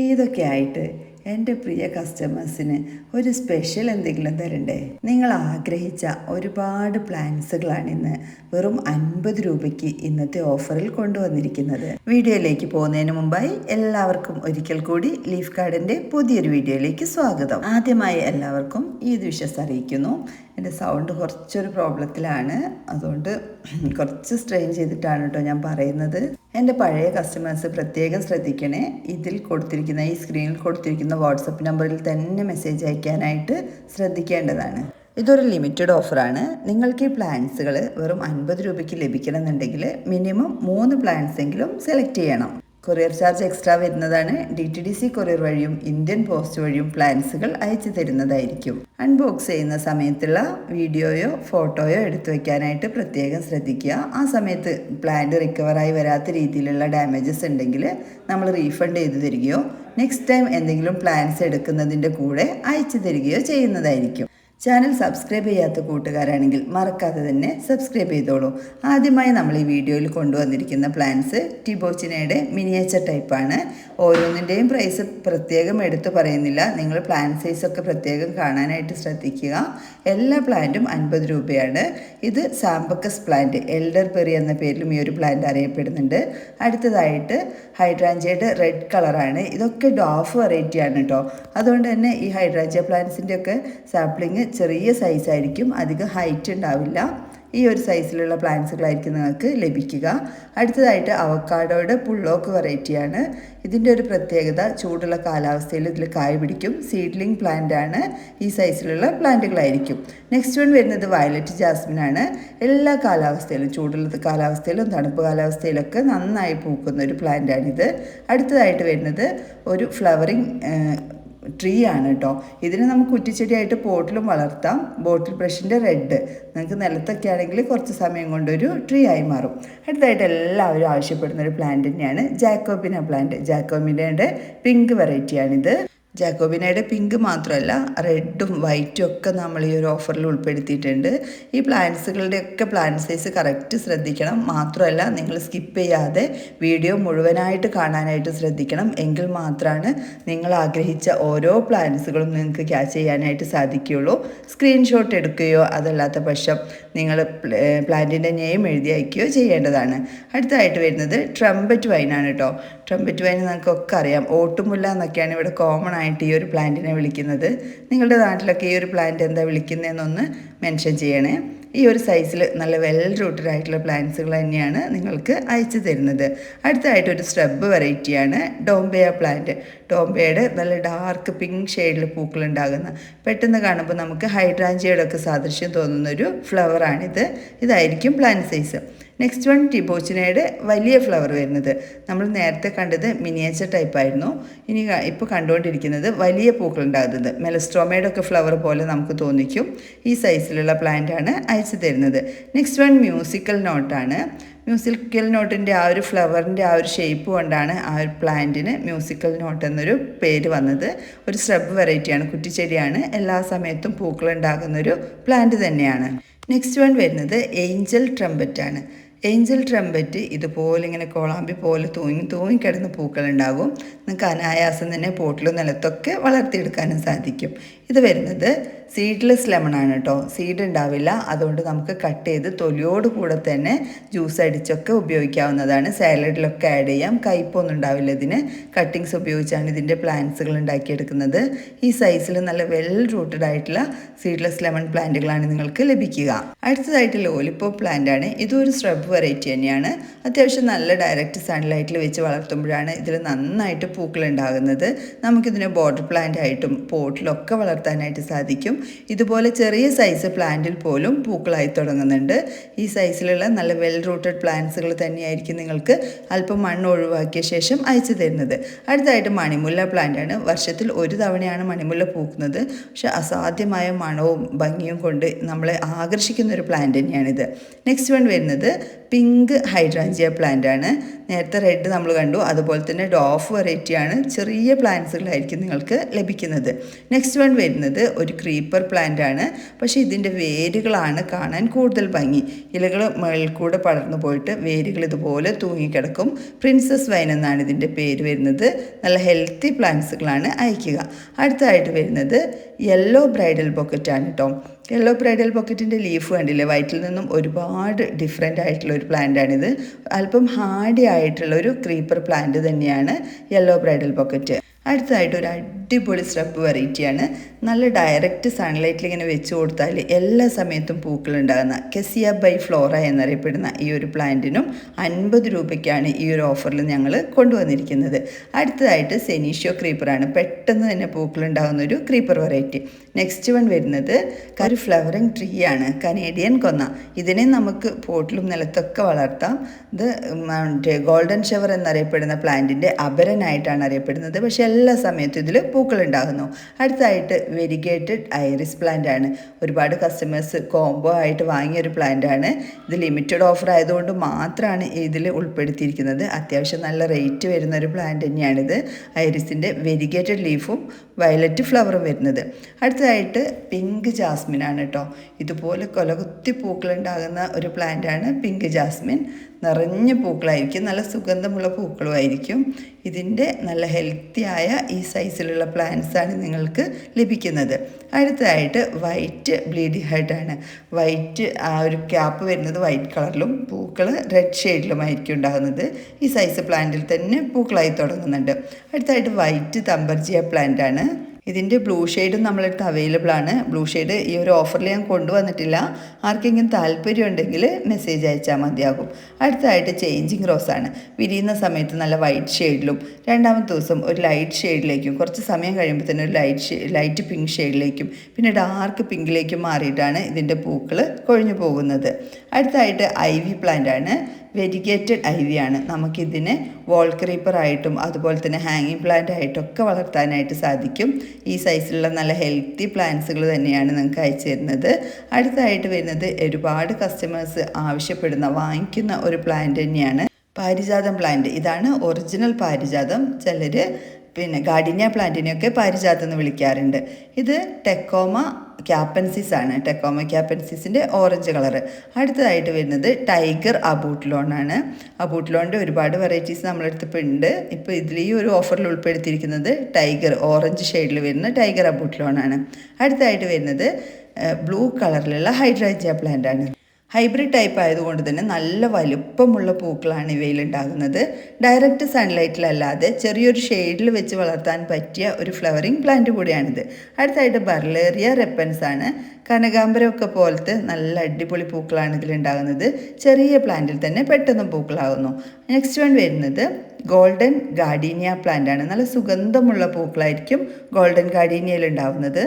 ഇതൊക്കെ ആയിട്ട് എൻ്റെ പ്രിയ കസ്റ്റമേഴ്സിന് ഒരു സ്പെഷ്യൽ എന്തെങ്കിലും തരണ്ടേ? നിങ്ങൾ ആഗ്രഹിച്ച ഒരുപാട് പ്ലാൻസുകളാണ് ഇന്ന് വെറും 50 രൂപയ്ക്ക് ഇന്നത്തെ ഓഫറിൽ കൊണ്ടുവന്നിരിക്കുന്നത്. വീഡിയോയിലേക്ക് പോകുന്നതിന് മുമ്പായി എല്ലാവർക്കും ഒരിക്കൽ കൂടി ലീഫ് ഗാർഡൻ്റെ പുതിയൊരു വീഡിയോയിലേക്ക് സ്വാഗതം. ആദ്യമായി എല്ലാവർക്കും ഈദ് വിഷസ് അറിയിക്കുന്നു. എൻ്റെ സൗണ്ട് കുറച്ചൊരു പ്രോബ്ലത്തിലാണ്, അതുകൊണ്ട് കുറച്ച് സ്ട്രെയിൻ ചെയ്തിട്ടാണ് കേട്ടോ ഞാൻ പറയുന്നത്. എൻ്റെ പഴയ കസ്റ്റമേഴ്സ് പ്രത്യേകം ശ്രദ്ധിക്കണേ. ഇതിൽ കൊടുത്തിരിക്കുന്ന ഈ സ്ക്രീനിൽ കൊടുത്തിരിക്കുന്ന വാട്സപ്പ് നമ്പറിൽ തന്നെ മെസ്സേജ് അയക്കാനായിട്ട് ശ്രദ്ധിക്കേണ്ടതാണ്. ഇതൊരു ലിമിറ്റഡ് ഓഫറാണ്. നിങ്ങൾക്ക് ഈ പ്ലാൻസുകൾ വെറും 50 രൂപയ്ക്ക് ലഭിക്കണമെന്നുണ്ടെങ്കിൽ മിനിമം 3 പ്ലാൻസ് എങ്കിലും സെലക്ട് ചെയ്യണം. കൊറിയർ ചാർജ് എക്സ്ട്രാ വരുന്നതാണ്. DTDC കൊറിയർ വഴിയും ഇന്ത്യൻ പോസ്റ്റ് വഴിയും പ്ലാൻസുകൾ അയച്ചു തരുന്നതായിരിക്കും. അൺബോക്സ് ചെയ്യുന്ന സമയത്തുള്ള വീഡിയോയോ ഫോട്ടോയോ എടുത്തു വയ്ക്കാനായിട്ട് പ്രത്യേകം ശ്രദ്ധിക്കുക. ആ സമയത്ത് പ്ലാന്റ് റിക്കവറായി വരാത്ത രീതിയിലുള്ള ഡാമേജസ് ഉണ്ടെങ്കിൽ നമ്മൾ റീഫണ്ട് ചെയ്തു തരികയോ നെക്സ്റ്റ് ടൈം എന്തെങ്കിലും പ്ലാൻസ് എടുക്കുന്നതിൻ്റെ കൂടെ അയച്ചു തരികയോ ചെയ്യുന്നതായിരിക്കും. ചാനൽ സബ്സ്ക്രൈബ് ചെയ്യാത്ത കൂട്ടുകാരാണെങ്കിൽ മറക്കാതെ തന്നെ സബ്സ്ക്രൈബ് ചെയ്തോളൂ. ആദ്യമായി നമ്മൾ ഈ വീഡിയോയിൽ കൊണ്ടുവന്നിരിക്കുന്ന പ്ലാന്റ്സ് ടിബോച്ചിനയുടെ മിനിയേച്ചർ ടൈപ്പാണ്. ഓരോന്നിൻ്റെയും പ്രൈസ് പ്രത്യേകം എടുത്തു പറയുന്നില്ല. നിങ്ങൾ പ്ലാന്റ് സൈസൊക്കെ പ്രത്യേകം കാണാനായിട്ട് ശ്രദ്ധിക്കുക. എല്ലാ പ്ലാന്റും 50 രൂപയാണ്. ഇത് സാമ്പക്കസ് പ്ലാന്റ്, എൽഡർ പെറി എന്ന പേരിലും ഈ ഒരു പ്ലാന്റ് അറിയപ്പെടുന്നുണ്ട്. അടുത്തതായിട്ട് ഹൈഡ്രാഞ്ചിയയുടെ റെഡ് കളറാണ്. ഇതൊക്കെ ഡോഫ് വെറൈറ്റിയാണ് കേട്ടോ. അതുകൊണ്ട് തന്നെ ഈ ഹൈഡ്രാഞ്ചിയ പ്ലാന്റ്സിൻ്റെ ഒക്കെ സാപ്ലിങ് ചെറിയ സൈസായിരിക്കും, അധികം ഹൈറ്റ് ഉണ്ടാവില്ല. ഈ ഒരു സൈസിലുള്ള പ്ലാന്റ്സുകളായിരിക്കും നിങ്ങൾക്ക് ലഭിക്കുക. അടുത്തതായിട്ട് അവക്കാഡോയുടെ പുള്ളോക്ക് വെറൈറ്റിയാണ്. ഇതിൻ്റെ ഒരു പ്രത്യേകത ചൂടുള്ള കാലാവസ്ഥയിൽ ഇതിൽ കായ് പിടിക്കും. സീഡ്ലിംഗ് പ്ലാന്റ് ആണ്. ഈ സൈസിലുള്ള പ്ലാന്റുകളായിരിക്കും. നെക്സ്റ്റ് വൺ വരുന്നത് വയലറ്റ് ജാസ്മിനാണ്. എല്ലാ കാലാവസ്ഥയിലും, ചൂടുള്ള കാലാവസ്ഥയിലും തണുപ്പ് കാലാവസ്ഥയിലൊക്കെ നന്നായി പൂക്കുന്ന ഒരു പ്ലാന്റാണിത്. അടുത്തതായിട്ട് വരുന്നത് ഒരു ഫ്ലവറിങ് ട്രീ ആണ് കേട്ടോ. ഇതിനെ നമുക്ക് കുറ്റിച്ചെടിയായിട്ട് പോട്ടിലും വളർത്താം. ബോട്ടിൽ ബ്രഷിൻ്റെ റെഡ് നിങ്ങൾക്ക് നിലത്തൊക്കെ ആണെങ്കിൽ കുറച്ച് സമയം കൊണ്ടൊരു ട്രീ ആയി മാറും. അടുത്തതായിട്ട് എല്ലാവരും ആവശ്യപ്പെടുന്ന ഒരു പ്ലാന്റ് തന്നെയാണ് ജാക്കോബിന പ്ലാന്റ്. ജാക്കോബിനയുടെ പിങ്ക് വെറൈറ്റിയാണിത്. ജാക്കോബിനയുടെ പിങ്ക് മാത്രമല്ല റെഡും വൈറ്റും ഒക്കെ നമ്മൾ ഈ ഒരു ഓഫറിൽ ഉൾപ്പെടുത്തിയിട്ടുണ്ട്. ഈ പ്ലാന്റ്സുകളുടെയൊക്കെ പ്ലാന്റ് സൈസ് കറക്റ്റ് ശ്രദ്ധിക്കണം. മാത്രമല്ല നിങ്ങൾ സ്കിപ്പ് ചെയ്യാതെ വീഡിയോ മുഴുവനായിട്ട് കാണാനായിട്ട് ശ്രദ്ധിക്കണം. എങ്കിൽ മാത്രമാണ് നിങ്ങൾ ആഗ്രഹിച്ച ഓരോ പ്ലാന്റ്സുകളും നിങ്ങൾക്ക് ക്യാച്ച് ചെയ്യാനായിട്ട് സാധിക്കുകയുള്ളൂ. സ്ക്രീൻഷോട്ട് എടുക്കുകയോ അതല്ലാത്ത പക്ഷം നിങ്ങൾ പ്ലാന്റിൻ്റെ നെയിം എഴുതി അയക്കുകയോ ചെയ്യേണ്ടതാണ്. അടുത്തതായിട്ട് വരുന്നത് ട്രംപറ്റ് വൈനാണ് കേട്ടോ. ട്രംപറ്റ് വൈൻ നമുക്കൊക്കെ അറിയാം. ഓട്ടുമുല്ല എന്നൊക്കെയാണ് ഇവിടെ കോമൺ ആയിട്ട് ഈ ഒരു പ്ലാന്റിനെ വിളിക്കുന്നത്. നിങ്ങളുടെ നാട്ടിലൊക്കെ ഈ ഒരു പ്ലാന്റ് എന്താ വിളിക്കുന്നതെന്നൊന്ന് മെൻഷൻ ചെയ്യണേ. ഈ ഒരു സൈസിൽ നല്ല വെൽ റൂട്ടഡ് ആയിട്ടുള്ള പ്ലാന്റ്സുകൾ തന്നെയാണ് നിങ്ങൾക്ക് അയച്ചു തരുന്നത്. അടുത്തതായിട്ടൊരു സ്ട്രബ് വെറൈറ്റിയാണ് ഡോംബെയ പ്ലാന്റ്. ഡോംബെയുടെ നല്ല ഡാർക്ക് പിങ്ക് ഷെയ്ഡിൽ പൂക്കളുണ്ടാകുന്ന, പെട്ടെന്ന് കാണുമ്പോൾ നമുക്ക് ഹൈഡ്രാഞ്ചിയയുടെ ഒക്കെ സാദൃശ്യം തോന്നുന്നൊരു ഫ്ലവറാണിത്. ഇതായിരിക്കും പ്ലാന്റ് സൈസ്. നെക്സ്റ്റ് വൺ ടിബോച്ചിനയുടെ വലിയ ഫ്ലവർ വരുന്നത്. നമ്മൾ നേരത്തെ കണ്ടത് മിനിയേച്ചർ ടൈപ്പായിരുന്നു. ഇനി ഇപ്പോൾ കണ്ടുകൊണ്ടിരിക്കുന്നത് വലിയ പൂക്കളുണ്ടാകുന്നത്. മെലസ്ട്രോമയുടെ ഒക്കെ ഫ്ലവർ പോലെ നമുക്ക് തോന്നിക്കും. ഈ സൈസിലുള്ള പ്ലാന്റാണ് അയച്ചു തരുന്നത്. നെക്സ്റ്റ് വൺ മ്യൂസിക്കൽ നോട്ടാണ്. മ്യൂസിക്കൽ നോട്ടിൻ്റെ ആ ഒരു ഫ്ലവറിൻ്റെ ആ ഒരു ഷേപ്പ് കൊണ്ടാണ് ആ ഒരു പ്ലാന്റിന് മ്യൂസിക്കൽ നോട്ട് എന്നൊരു പേര് വന്നത്. ഒരു സ്ട്രബ് വെറൈറ്റിയാണ്, കുറ്റിച്ചെടിയാണ്. എല്ലാ സമയത്തും പൂക്കളുണ്ടാകുന്നൊരു പ്ലാന്റ് തന്നെയാണ്. നെക്സ്റ്റ് വൺ വരുന്നത് ഏഞ്ചൽ ട്രംപറ്റാണ്. ഏഞ്ചൽ ട്രംപറ്റ് ഇതുപോലെ ഇങ്ങനെ കോളാമ്പി പോലെ തൂങ്ങിക്കിടന്ന് പൂക്കളുണ്ടാകും. നിങ്ങൾക്ക് അനായാസം തന്നെ പോട്ടിലും നിലത്തൊക്കെ വളർത്തിയെടുക്കാനും സാധിക്കും. ഇത് വരുന്നത് സീഡ്ലെസ് ലെമണാണ് കേട്ടോ. സീഡ് ഉണ്ടാവില്ല. അതുകൊണ്ട് നമുക്ക് കട്ട് ചെയ്ത് തൊലിയോട് കൂടെ തന്നെ ജ്യൂസ് അടിച്ചൊക്കെ ഉപയോഗിക്കാവുന്നതാണ്. സാലഡിലൊക്കെ ആഡ് ചെയ്യാം. കയ്പൊന്നും ഉണ്ടാവില്ല ഇതിന്. കട്ടിങ്സ് ഉപയോഗിച്ചാണ് ഇതിൻ്റെ പ്ലാന്റ്സുകൾ ഉണ്ടാക്കിയെടുക്കുന്നത്. ഈ സൈസിൽ നല്ല വെൽ റൂട്ടഡ് ആയിട്ടുള്ള സീഡ്ലെസ് ലെമൺ പ്ലാന്റുകളാണ് നിങ്ങൾക്ക് ലഭിക്കുക. അടുത്തതായിട്ട് ലോലിപോപ്പ് പ്ലാന്റ് ആണ്. ഇതൊരു സ്ട്രബ് വെറൈറ്റി തന്നെയാണ്. അത്യാവശ്യം നല്ല ഡയറക്റ്റ് സൺലൈറ്റിൽ വെച്ച് വളർത്തുമ്പോഴാണ് ഇതിൽ നന്നായിട്ട് പൂക്കൾ ഉണ്ടാകുന്നത്. നമുക്കിതിനെ ബോർഡർ പ്ലാന്റ് ആയിട്ടും പോട്ടിലൊക്കെ വളർത്താനായിട്ട് സാധിക്കും. ഇതുപോലെ ചെറിയ സൈസ് പ്ലാന്റിൽ പോലും പൂക്കളായി തുടങ്ങുന്നുണ്ട്. ഈ സൈസിലുള്ള നല്ല വെൽ റൂട്ടഡ് പ്ലാന്റ്സുകൾ തന്നെയായിരിക്കും നിങ്ങൾക്ക് അല്പം മണ്ണ് ഒഴിവാക്കിയ ശേഷം അയച്ചു തരുന്നത്. അടുത്തായിട്ട് മണിമുല്ല പ്ലാന്റ് ആണ്. വർഷത്തിൽ ഒരു തവണയാണ് മണിമുല്ല പൂക്കുന്നത്. പക്ഷെ അസാധ്യമായ മണവും ഭംഗിയും കൊണ്ട് നമ്മളെ ആകർഷിക്കുന്ന ഒരു പ്ലാന്റ് തന്നെയാണിത്. നെക്സ്റ്റ് വൺ വരുന്നത് പിങ്ക് ഹൈഡ്രാഞ്ചിയ പ്ലാന്റ് ആണ്. നേരത്തെ റെഡ് നമ്മൾ കണ്ടു, അതുപോലെ തന്നെ ഡോഫ് വെറൈറ്റിയാണ്. ചെറിയ പ്ലാന്റ്സുകളായിരിക്കും നിങ്ങൾക്ക് ലഭിക്കുന്നത്. നെക്സ്റ്റ് വൺ വരുന്നത് ഒരു ക്രീപ്പർ പ്ലാന്റ് ആണ്. പക്ഷേ ഇതിൻ്റെ വേരുകളാണ് കാണാൻ കൂടുതൽ ഭംഗി. ഇലകൾ മുകളിൽ കൂടെ പടർന്നു പോയിട്ട് വേരുകൾ ഇതുപോലെ തൂങ്ങിക്കിടക്കും. പ്രിൻസസ് വൈൻ എന്നാണ് ഇതിൻ്റെ പേര് വരുന്നത്. നല്ല ഹെൽത്തി പ്ലാന്റ്സുകളാണ് അയക്കുക. അടുത്തതായിട്ട് വരുന്നത് യെല്ലോ ബ്രൈഡൽ ബൊക്കറ്റാണ് കേട്ടോ. യെല്ലോ ബ്രൈഡൽ ബൊക്കറ്റിൻ്റെ ലീഫ് കണ്ടില്ലേ, വൈറ്റിൽ നിന്നും ഒരുപാട് ഡിഫറെൻ്റ് ആയിട്ടുള്ള ഒരു പ്ലാന്റാണിത്. അല്പം ഹാർഡി ആയിട്ടുള്ള ഒരു ക്രീപ്പർ പ്ലാന്റ് തന്നെയാണ് യെല്ലോ ബ്രൈഡൽ ബൊക്കറ്റ്. അടുത്തതായിട്ട് ഒരു അടിപൊളി സ്രബ് വെറൈറ്റിയാണ്. നല്ല ഡയറക്റ്റ് സൺലൈറ്റിൽ ഇങ്ങനെ വെച്ച് കൊടുത്താൽ എല്ലാ സമയത്തും പൂക്കളുണ്ടാകുന്ന കെസിയ ബൈ ഫ്ലോറ എന്നറിയപ്പെടുന്ന ഈ ഒരു പ്ലാന്റിനും 50 രൂപയ്ക്കാണ് ഈ ഒരു ഓഫറിൽ ഞങ്ങൾ കൊണ്ടുവന്നിരിക്കുന്നത്. അടുത്തതായിട്ട് സെനീഷ്യോ ക്രീപ്പറാണ്. പെട്ടെന്ന് തന്നെ പൂക്കളുണ്ടാകുന്ന ഒരു ക്രീപ്പർ വെറൈറ്റി. നെക്സ്റ്റ് വൺ വരുന്നത് ഒരു ഫ്ലവറിങ് ട്രീ ആണ്, കനേഡിയൻ കൊന്ന. ഇതിനെ നമുക്ക് പോട്ടിലും നിലത്തൊക്കെ വളർത്താം. ഇത് ഗോൾഡൻ ഷവർ എന്നറിയപ്പെടുന്ന പ്ലാന്റിൻ്റെ അപരനായിട്ടാണ് അറിയപ്പെടുന്നത്. പക്ഷേ എല്ലാ സമയത്തും ഇതിൽ പൂക്കളുണ്ടാകുന്നു. അടുത്തായിട്ട് വെരിഗേറ്റഡ് ഐറിസ് പ്ലാന്റ് ആണ്. ഒരുപാട് കസ്റ്റമേഴ്സ് കോംബോ ആയിട്ട് വാങ്ങിയൊരു പ്ലാന്റ് ആണ്. ഇത് ലിമിറ്റഡ് ഓഫർ ആയതുകൊണ്ട് മാത്രമാണ് ഇതിൽ ഉൾപ്പെടുത്തിയിരിക്കുന്നത്. അത്യാവശ്യം നല്ല റേറ്റ് വരുന്ന ഒരു പ്ലാന്റ് തന്നെയാണിത്. ഐറിസിൻ്റെ വെരിഗേറ്റഡ് ലീഫും വയലറ്റ് ഫ്ലവറും വരുന്നത്. അടുത്തതായിട്ട് പിങ്ക് ജാസ്മിൻ ആണ് കേട്ടോ. ഇതുപോലെ കൊലകുത്തി പൂക്കളുണ്ടാകുന്ന ഒരു പ്ലാന്റ് ആണ് പിങ്ക് ജാസ്മിൻ. നിറഞ്ഞ പൂക്കളായിരിക്കും, നല്ല സുഗന്ധമുള്ള പൂക്കളുമായിരിക്കും. ഇതിൻ്റെ നല്ല ഹെൽത്തിയായ ഈ സൈസിലുള്ള പ്ലാന്റ്സാണ് നിങ്ങൾക്ക് ലഭിക്കുന്നത്. അടുത്തതായിട്ട് വൈറ്റ് ബ്ലീഡി ഹെഡാണ്. വൈറ്റ് ആ ഒരു ക്യാപ്പ് വരുന്നത് വൈറ്റ് കളറിലും പൂക്കൾ റെഡ് ഷെയ്ഡിലുമായിരിക്കും ഉണ്ടാകുന്നത്. ഈ സൈസ് പ്ലാന്റിൽ തന്നെ പൂക്കളായി തുടങ്ങുന്നുണ്ട്. അടുത്തായിട്ട് വൈറ്റ് തമ്പർജിയ പ്ലാന്റ് ആണ്. ഇതിൻ്റെ ബ്ലൂ ഷെയ്ഡും നമ്മളടുത്ത് അവൈലബിൾ ആണ്. ബ്ലൂ ഷെയ്ഡ് ഈ ഒരു ഓഫറിൽ ഞാൻ കൊണ്ടുവന്നിട്ടില്ല. ആർക്കെങ്കിലും താല്പര്യം ഉണ്ടെങ്കിൽ മെസ്സേജ് അയച്ചാൽ മതിയാകും. അടുത്തതായിട്ട് ചേഞ്ചിങ് റോസാണ്. വിരിയുന്ന സമയത്ത് നല്ല വൈറ്റ് ഷെയ്ഡിലും രണ്ടാമത്തെ ദിവസം ഒരു ലൈറ്റ് ഷെയ്ഡിലേക്കും കുറച്ച് സമയം കഴിയുമ്പോൾ തന്നെ ഒരു ലൈറ്റ് പിങ്ക് ഷെയ്ഡിലേക്കും പിന്നെ ഡാർക്ക് പിങ്കിലേക്കും മാറിയിട്ടാണ് ഇതിൻ്റെ പൂക്കൾ കൊഴിഞ്ഞു പോകുന്നത്. അടുത്തതായിട്ട് ഐവി പ്ലാന്റ് ആണ്. വെരിഗേറ്റഡ് ഐവിയാണ്. നമുക്കിതിനെ വോൾ ക്രീപ്പറായിട്ടും അതുപോലെ തന്നെ ഹാങ്ങിങ് പ്ലാന്റ് ആയിട്ടൊക്കെ വളർത്താനായിട്ട് സാധിക്കും. ഈ സൈസിലുള്ള നല്ല ഹെൽത്തി പ്ലാന്റ്സുകൾ തന്നെയാണ് നിങ്ങൾക്ക് അയച്ചു തരുന്നത്. അടുത്തായിട്ട് വരുന്നത് ഒരുപാട് കസ്റ്റമേഴ്സ് ആവശ്യപ്പെടുന്ന വാങ്ങിക്കുന്ന ഒരു പ്ലാന്റ് തന്നെയാണ് പാരിജാതം പ്ലാന്റ്. ഇതാണ് ഒറിജിനൽ പാരിജാതം. ചിലർ ഗാർഡിനിയ പ്ലാന്റിനെയൊക്കെ പാരിജാതം എന്ന് വിളിക്കാറുണ്ട്. ഇത് ടെക്കോമ ക്യാപ്പൻസിസ് ആണ്. ടെക്കോമ ക്യാപ്പൻസിസിൻ്റെ ഓറഞ്ച് കളറ്. അടുത്തതായിട്ട് വരുന്നത് ടൈഗർ അബൂട്ട് ആണ്. അബൂട്ട് ലോണിൻ്റെ ഒരുപാട് വെറൈറ്റീസ് നമ്മളെടുത്ത് ഇപ്പോൾ ഉണ്ട്. ഇപ്പോൾ ഇതിൽ ഈ ഒരു ഓഫറിൽ ഉൾപ്പെടുത്തിയിരിക്കുന്നത് ടൈഗർ ഓറഞ്ച് ഷെയ്ഡിൽ വരുന്ന ടൈഗർ അബൂട്ട് ലോണാണ്. അടുത്തതായിട്ട് വരുന്നത് ബ്ലൂ കളറിലുള്ള ഹൈഡ്രാഞ്ചിയ പ്ലാന്റ് ആണ്. ഹൈബ്രിഡ് ടൈപ്പ് ആയതുകൊണ്ട് തന്നെ നല്ല വലുപ്പമുള്ള പൂക്കളാണ് ഇവയിൽ ഉണ്ടാകുന്നത്. ഡയറക്റ്റ് സൺലൈറ്റിലല്ലാതെ ചെറിയൊരു ഷെയ്ഡിൽ വെച്ച് വളർത്താൻ പറ്റിയ ഒരു ഫ്ലവറിങ് പ്ലാന്റ് കൂടിയാണിത്. അടുത്തായിട്ട് ബർലേറിയ റെപ്പൻസ് ആണ്. കനകാംബരമൊക്കെ പോലത്തെ നല്ല അടിപൊളി പൂക്കളാണ് ഇതിലുണ്ടാകുന്നത്. ചെറിയ പ്ലാന്റിൽ തന്നെ പെട്ടെന്ന് പൂക്കളാകുന്നു. നെക്സ്റ്റ് വൺ വരുന്നത് ഗോൾഡൻ ഗാർഡീനിയ പ്ലാന്റ് ആണ്. നല്ല സുഗന്ധമുള്ള പൂക്കളായിരിക്കും ഗോൾഡൻ ഗാർഡീനിയയിൽ ഉണ്ടാകുന്നത്.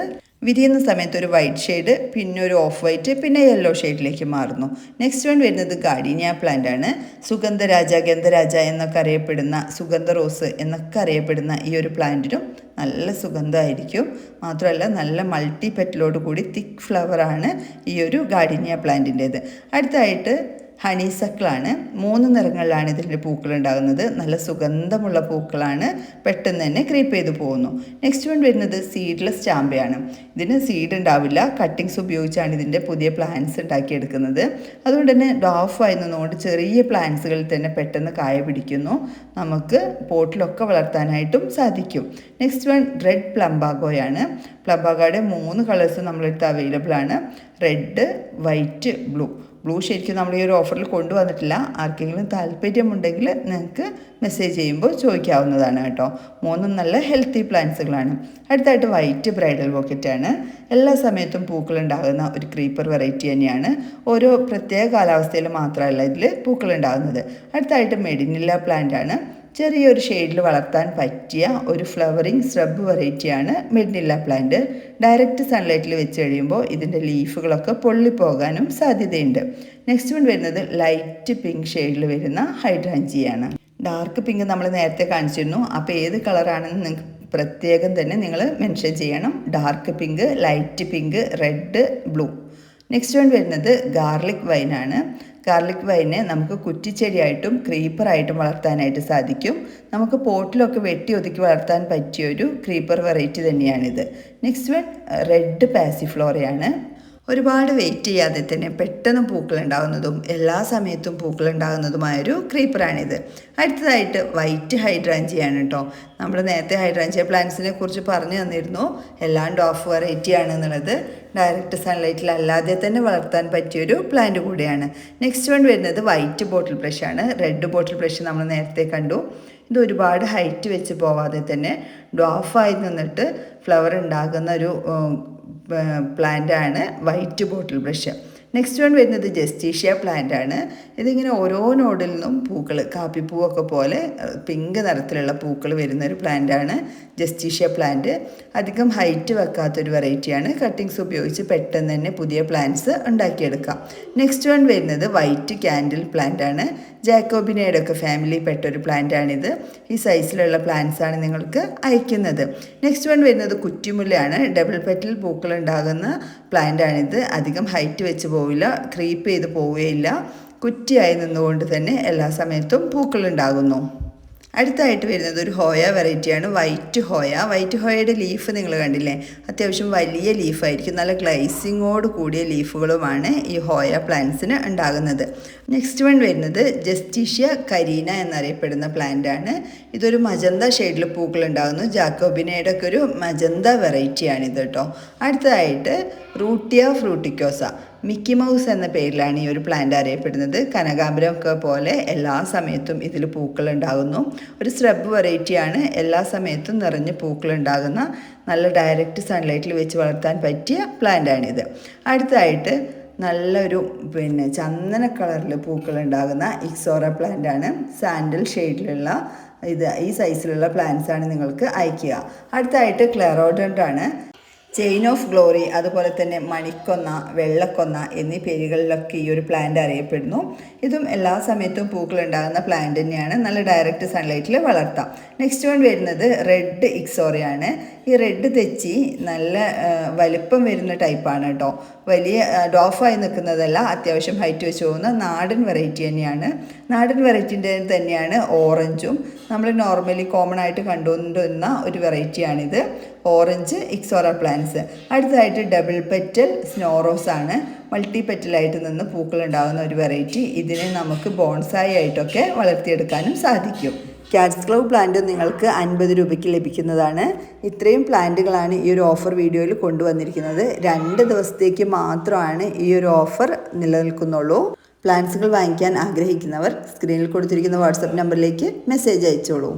വിരിയുന്ന സമയത്ത് ഒരു വൈറ്റ് ഷെയ്ഡ് പിന്നെ ഒരു ഓഫ് വൈറ്റ് പിന്നെ യെല്ലോ ഷെയ്ഡിലേക്ക് മാറുന്നു. നെക്സ്റ്റ് വൺ വരുന്നത് ഗാർഡീനിയ പ്ലാന്റ് ആണ്. സുഗന്ധരാജ ഗന്ധരാജ എന്നൊക്കെ അറിയപ്പെടുന്ന സുഗന്ധ റോസ് എന്നൊക്കെ അറിയപ്പെടുന്ന ഈ ഒരു പ്ലാന്റിനും നല്ല സുഗന്ധമായിരിക്കും. മാത്രമല്ല നല്ല മൾട്ടി പെറ്റലോട് കൂടി തിക്ക് ഫ്ലവറാണ് ഈ ഒരു ഗാർഡീനിയ പ്ലാന്റിൻ്റേത്. അടുത്തായിട്ട് ഹണിസക്കിളാണ്. 3 നിറങ്ങളിലാണ് ഇതിൻ്റെ പൂക്കൾ ഉണ്ടാകുന്നത്. നല്ല സുഗന്ധമുള്ള പൂക്കളാണ്, പെട്ടെന്ന് തന്നെ ക്രീപ്പ് ചെയ്ത് പോകുന്നു. നെക്സ്റ്റ് വൺ വരുന്നത് സീഡ്ലെസ് ചാമ്പയാണ്. ഇതിന് സീഡ് ഉണ്ടാവില്ല, കട്ടിങ്സ് ഉപയോഗിച്ചാണ് ഇതിൻ്റെ പുതിയ പ്ലാന്റ്സ് ഉണ്ടാക്കിയെടുക്കുന്നത്. അതുകൊണ്ട് തന്നെ ഡോഫ് ആയിരുന്നതുകൊണ്ട് ചെറിയ പ്ലാന്റ്സുകളിൽ തന്നെ പെട്ടെന്ന് കായ പിടിക്കുന്നു. നമുക്ക് പോട്ടിലൊക്കെ വളർത്താനായിട്ടും സാധിക്കും. നെക്സ്റ്റ് വൺ റെഡ് പ്ലംബാഗോയാണ്. പ്ലംബാഗോയുടെ 3 കളേഴ്സ് നമ്മളെടുത്ത് അവൈലബിൾ ആണ്. Red, white, blue. ബ്ലൂ ശരിക്കും നമ്മൾ ഈ ഒരു ഓഫറിൽ കൊണ്ടുവന്നിട്ടില്ല. ആർക്കെങ്കിലും താല്പര്യമുണ്ടെങ്കിൽ നിങ്ങൾക്ക് മെസ്സേജ് ചെയ്യുമ്പോൾ ചോദിക്കാവുന്നതാണ് കേട്ടോ. 3 നല്ല ഹെൽത്തി പ്ലാന്റ്സുകളാണ്. അടുത്തായിട്ട് വൈറ്റ് ബ്രൈഡൽ ബൊക്കറ്റാണ്. എല്ലാ സമയത്തും പൂക്കളുണ്ടാകുന്ന ഒരു ക്രീപ്പർ വെറൈറ്റി തന്നെയാണ്. ഓരോ പ്രത്യേക കാലാവസ്ഥയിൽ മാത്രമല്ല ഇതിൽ പൂക്കളുണ്ടാകുന്നത്. അടുത്തായിട്ട് മെഡിനില്ല പ്ലാന്റ് ആണ്. ചെറിയൊരു ഷെയ്ഡിൽ വളർത്താൻ പറ്റിയ ഒരു ഫ്ലവറിങ് സ്രബ് വെറൈറ്റിയാണ് മെഡിനില്ല പ്ലാന്റ്. ഡയറക്റ്റ് സൺലൈറ്റിൽ വെച്ച് കഴിയുമ്പോൾ ഇതിൻ്റെ ലീഫുകളൊക്കെ പൊള്ളിപ്പോകാനും സാധ്യതയുണ്ട്. നെക്സ്റ്റ് വൺ വരുന്നത് ലൈറ്റ് പിങ്ക് ഷെയ്ഡിൽ വരുന്ന ഹൈഡ്രാഞ്ചിയാണ്. ഡാർക്ക് പിങ്ക് നമ്മൾ നേരത്തെ കാണിച്ചിരുന്നു. അപ്പോൾ ഏത് കളറാണെന്ന് നിങ്ങൾക്ക് പ്രത്യേകം തന്നെ നിങ്ങൾ മെൻഷൻ ചെയ്യണം. Dark pink, light pink, red, blue. Next one വരുന്നത് ഗാർലിക് വൈനാണ്. ഗാർലിക് വൈനെ നമുക്ക് കുറ്റിച്ചെടിയായിട്ടും ക്രീപ്പറായിട്ടും വളർത്താനായിട്ട് സാധിക്കും. നമുക്ക് പോട്ടിലൊക്കെ വെട്ടി ഒതുക്കി വളർത്താൻ പറ്റിയൊരു ക്രീപ്പർ വെറൈറ്റി തന്നെയാണിത്. നെക്സ്റ്റ് വൺ റെഡ് പാസിഫ്ലോറയാണ്. ഒരുപാട് വെയിറ്റ് ചെയ്യാതെ തന്നെ പെട്ടെന്ന് പൂക്കളുണ്ടാകുന്നതും എല്ലാ സമയത്തും പൂക്കളുണ്ടാകുന്നതുമായൊരു ക്രീപ്പറാണിത്. അടുത്തതായിട്ട് വൈറ്റ് ഹൈഡ്രാഞ്ചിയാണ് കേട്ടോ. നമ്മൾ നേരത്തെ ഹൈഡ്രാഞ്ചിയ പ്ലാന്റ്സിനെ കുറിച്ച് പറഞ്ഞു തന്നിരുന്നു. എല്ലാം ഡോഫ് വെറൈറ്റി ആണെന്നുള്ളത്. ഡയറക്റ്റ് സൺലൈറ്റിൽ അല്ലാതെ തന്നെ വളർത്താൻ പറ്റിയൊരു പ്ലാന്റ് കൂടിയാണ്. നെക്സ്റ്റ് വൺ വരുന്നത് വൈറ്റ് ബോട്ടിൽ ബ്രഷാണ്. റെഡ് ബോട്ടിൽ ബ്രഷ് നമ്മൾ നേരത്തെ കണ്ടു. ഇത് ഒരുപാട് ഹൈറ്റ് വെച്ച് പോവാതെ തന്നെ ഡോഫായി നിന്നിട്ട് ഫ്ലവർ ഉണ്ടാകുന്ന ഒരു പ്ലാന്റാണ് വൈറ്റ് ബോട്ടിൽ ബ്രഷ്. നെക്സ്റ്റ് വൺ വരുന്നത് ജസ്റ്റീഷ്യ പ്ലാന്റ് ആണ്. ഇതിങ്ങനെ ഓരോ നോഡിൽ നിന്നും പൂക്കൾ, കാപ്പിപ്പൂവൊക്കെ പോലെ പിങ്ക് നിറത്തിലുള്ള പൂക്കൾ വരുന്നൊരു പ്ലാന്റാണ് ജസ്റ്റീഷ്യ പ്ലാന്റ്. അധികം ഹൈറ്റ് വെക്കാത്തൊരു വെറൈറ്റിയാണ്. കട്ടിങ്സ് ഉപയോഗിച്ച് പെട്ടെന്ന് തന്നെ പുതിയ പ്ലാന്റ്സ് ഉണ്ടാക്കിയെടുക്കാം. നെക്സ്റ്റ് വൺ വരുന്നത് വൈറ്റ് ക്യാൻഡിൽ പ്ലാന്റ് ആണ്. ജാക്കോബിനയുടെ ഒക്കെ ഫാമിലി പെട്ടൊരു പ്ലാന്റാണിത്. ഈ സൈസിലുള്ള പ്ലാന്റ്സ് ആണ് നിങ്ങൾക്ക് അയക്കുന്നത്. നെക്സ്റ്റ് വൺ വരുന്നത് കുറ്റിമുല്ലയാണ്. ഡബിൾ പെറ്റൽ പൂക്കൾ ഉണ്ടാകുന്ന പ്ലാന്റാണിത്. അധികം ഹൈറ്റ് വെച്ച് പോവില്ല, ക്രീപ്പ് ചെയ്ത് പോവുകയില്ല. കുറ്റിയായി നിന്നുകൊണ്ട് തന്നെ എല്ലാ സമയത്തും പൂക്കളുണ്ടാകുന്നു. അടുത്തായിട്ട് വരുന്നത് ഒരു ഹോയ വെറൈറ്റിയാണ്, വൈറ്റ് ഹോയ. വൈറ്റ് ഹോയയുടെ ലീഫ് നിങ്ങൾ കണ്ടില്ലേ, അത്യാവശ്യം വലിയ ലീഫായിരിക്കും. നല്ല ഗ്ലൈസിങ്ങോട് കൂടിയ ലീഫുകളുമാണ് ഈ ഹോയ പ്ലാന്റ്സിന് ഉണ്ടാകുന്നത്. നെക്സ്റ്റ് വൺ വരുന്നത് ജസ്റ്റീഷ്യ കരീന എന്നറിയപ്പെടുന്ന പ്ലാന്റ് ആണ്. ഇതൊരു മജന്ത ഷെയ്ഡിൽ പൂക്കൾ ഉണ്ടാകുന്നു. ജാക്കോബിനയുടെ ഒക്കെ ഒരു മജന്ത വെറൈറ്റിയാണിത് കേട്ടോ. അടുത്തതായിട്ട് റൂട്ടിയ ഫ്രൂട്ടിക്കോസ, മിക്കി മൗസ് എന്ന പേരിലാണ് ഈ ഒരു പ്ലാന്റ് അറിയപ്പെടുന്നത്. കനകാംബരം ഒക്കെ പോലെ എല്ലാ സമയത്തും ഇതിൽ പൂക്കൾ ഉണ്ടാകുന്നു. ഒരു സ്രബ് വെറൈറ്റിയാണ്. എല്ലാ സമയത്തും നിറഞ്ഞ് പൂക്കൾ ഉണ്ടാകുന്ന നല്ല ഡയറക്റ്റ് സൺലൈറ്റിൽ വെച്ച് വളർത്താൻ പറ്റിയ പ്ലാന്റാണിത്. അടുത്തതായിട്ട് നല്ലൊരു ചന്ദന കളറിൽ പൂക്കൾ ഉണ്ടാകുന്ന ഇക്സോറ പ്ലാന്റ് ആണ്. സാൻഡൽ ഷെയ്ഡിലുള്ള ഈ സൈസിലുള്ള പ്ലാന്റ്സ് ആണ് നിങ്ങൾക്ക് അയക്കുക. അടുത്തായിട്ട് ക്ലെറോഡൻഡ് ആണ്. ചെയിൻ ഓഫ് ഗ്ലോറി, അതുപോലെ തന്നെ മണിക്കൊന്ന, വെള്ളക്കൊന്ന എന്നീ പേരുകളിലൊക്കെ ഈ ഒരു പ്ലാന്റ് അറിയപ്പെടുന്നു. ഇതും എല്ലാ സമയത്തും പൂക്കൾ ഉണ്ടാകുന്ന പ്ലാന്റ് തന്നെയാണ്. നല്ല ഡയറക്റ്റ് സൺലൈറ്റിൽ വളർത്താം. നെക്സ്റ്റ് വൺ വരുന്നത് റെഡ് ഇക്സോറയാണ്. ഈ റെഡ് തെച്ചി നല്ല വലിപ്പം വരുന്ന ടൈപ്പാണ് കേട്ടോ. വലിയ ഡോഫായി നിൽക്കുന്നതല്ല, അത്യാവശ്യം ഹൈറ്റ് വെച്ച് പോകുന്ന നാടൻ വെറൈറ്റി തന്നെയാണ്. നാടൻ വെറൈറ്റിൻ്റെ തന്നെയാണ് ഓറഞ്ചും. നമ്മൾ നോർമലി കോമൺ ആയിട്ട് കണ്ടുകൊണ്ടിരുന്ന ഒരു വെറൈറ്റിയാണിത്, ഓറഞ്ച് ഇക്സോറ പ്ലാന്റ്സ്. അടുത്തതായിട്ട് ഡബിൾ പെറ്റൽ സ്നോറോസ് ആണ്. മൾട്ടി പെറ്റലായിട്ട് നിന്ന് പൂക്കൾ ഉണ്ടാകുന്ന ഒരു വെറൈറ്റി. ഇതിനെ നമുക്ക് ബോൺസായി ആയിട്ടൊക്കെ വളർത്തിയെടുക്കാനും സാധിക്കും. ക്യാറ്റ്സ് ക്ലൗ പ്ലാന്റ് നിങ്ങൾക്ക് 50 രൂപയ്ക്ക് ലഭിക്കുന്നതാണ്. ഇത്രയും പ്ലാന്റുകളാണ് ഈ ഒരു ഓഫർ വീഡിയോയിൽ കൊണ്ടുവന്നിരിക്കുന്നത്. 2 ദിവസത്തേക്ക് മാത്രമാണ് ഈ ഒരു ഓഫർ നിലനിൽക്കുന്നുള്ളൂ. പ്ലാന്റ്സുകൾ വാങ്ങിക്കാൻ ആഗ്രഹിക്കുന്നവർ സ്ക്രീനിൽ കൊടുത്തിരിക്കുന്ന വാട്സപ്പ് നമ്പറിലേക്ക് മെസ്സേജ് അയച്ചോളൂ.